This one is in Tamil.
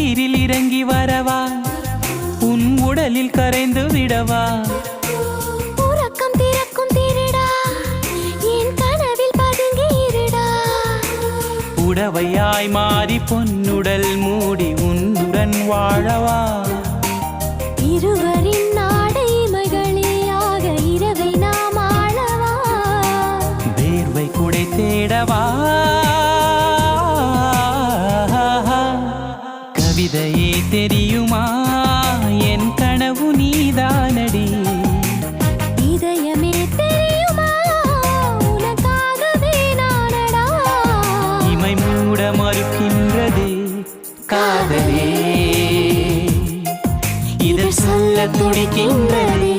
உயிரில் இறங்கி வரவா உன் உடலில் கரைந்து விடவா உறக்கம் திறக்கும் திருடா என் கனவில் பதுங்கி இருடா உடவையாய் மாறி பொன்னுடல் மூடி உன்னுடன் வாழவா இருவரின் நாடைமைகளியாக இரவை நாம் ஆளவா வேர்வை குடை தேடவா கவிதையே தெரியுமா என் கனவு நீதானடி இதயமே தெரியுமா உனக்காகவே நானடா இமை மூட மறுக்கின்றதே காதலே இதழ் சொல்ல துடிக்கின்றதே